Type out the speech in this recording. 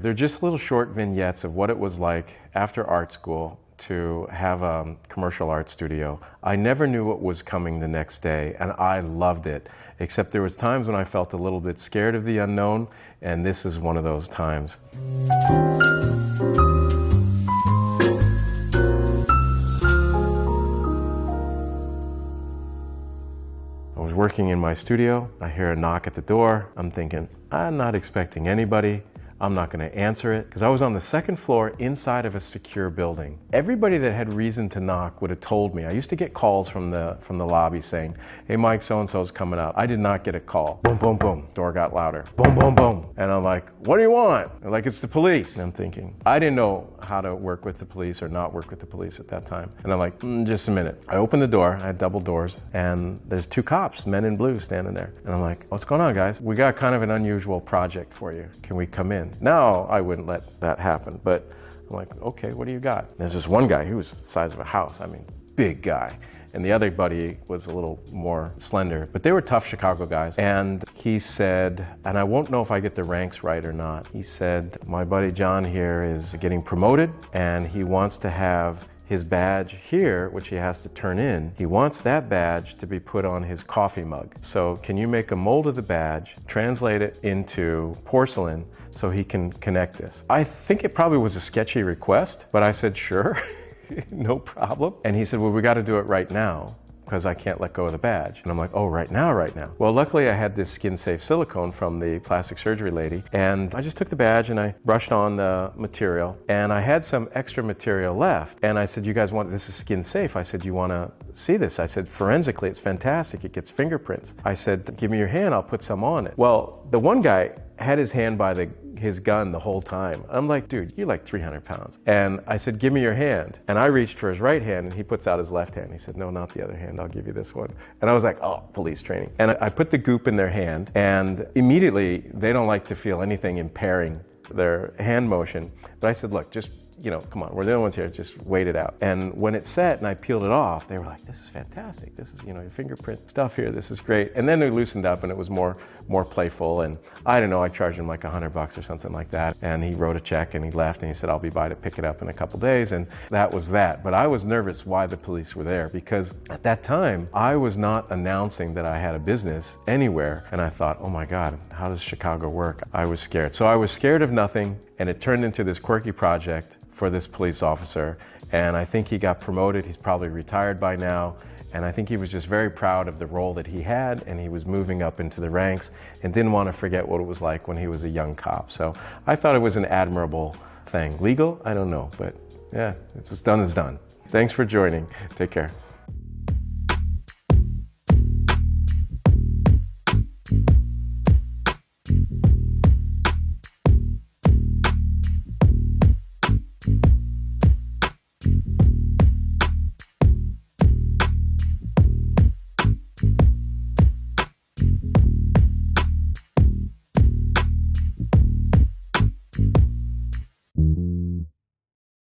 They're just little short vignettes of what it was like after art school to have a commercial art studio. I never knew what was coming the next day, and I loved it, except there was times when I felt a little bit scared of the unknown, and this is one of those times. I was working in my studio. I hear a knock at the door. I'm thinking, I'm not expecting anybody. I'm not going to answer it, because I was on the second floor inside of a secure building. Everybody that had reason to knock would have told me. I used to get calls from the lobby saying, hey Mike, so-and-so's coming out. I did not get a call. Boom, boom, boom. Door got louder. Boom, boom, boom. And I'm like, what do you want? They're like, it's the police. And I'm thinking, I didn't know how to work with the police or not work with the police at that time. And I'm like, just a minute. I opened the door. I had double doors, and there's two cops, men in blue, standing there. And I'm like, what's going on, guys? We got kind of an unusual project for you. Can we come in? Now, I wouldn't let that happen, but I'm like, okay, what do you got? There's this one guy, he was the size of a house. I mean, big guy. And the other buddy was a little more slender, but they were tough Chicago guys. And he said, and I won't know if I get the ranks right or not. He said, my buddy John here is getting promoted, and he wants to have his badge here, which he has to turn in. He wants that badge to be put on his coffee mug. So can you make a mold of the badge, translate it into porcelain so he can connect this? I think it probably was a sketchy request, but I said, sure, no problem. And he said, well, we got to do it right now, because I can't let go of the badge. And I'm like, oh, right now. Well, luckily I had this skin-safe silicone from the plastic surgery lady, and I just took the badge and I brushed on the material, and I had some extra material left. And I said, you guys want, this is skin-safe. I said, you want to see this? I said, forensically, it's fantastic. It gets fingerprints. I said, give me your hand, I'll put some on it. Well, the one guy had his hand by his gun the whole time. I'm like, dude, you're like 300 pounds. And I said, give me your hand. And I reached for his right hand, and he puts out his left hand. He said, no, not the other hand, I'll give you this one. And I was like, oh, police training. And I put the goop in their hand, and immediately they don't like to feel anything impairing their hand motion. But I said, look, just, come on, we're the only ones here, just wait it out. And when it set and I peeled it off, they were like, this is fantastic. This is, your fingerprint stuff here, this is great. And then they loosened up, and it was more playful. And I don't know, I charged him like $100 or something like that. And he wrote a check and he left, and he said, I'll be by to pick it up in a couple days. And that was that. But I was nervous why the police were there, because at that time, I was not announcing that I had a business anywhere. And I thought, oh my God, how does Chicago work? I was scared. So I was scared of nothing, and it turned into this quirky project for this police officer. And I think he got promoted. He's probably retired by now. And I think he was just very proud of the role that he had, and he was moving up into the ranks and didn't want to forget what it was like when he was a young cop. So I thought it was an admirable thing. Legal? I don't know, but yeah, it was done is done. Thanks for joining. Take care.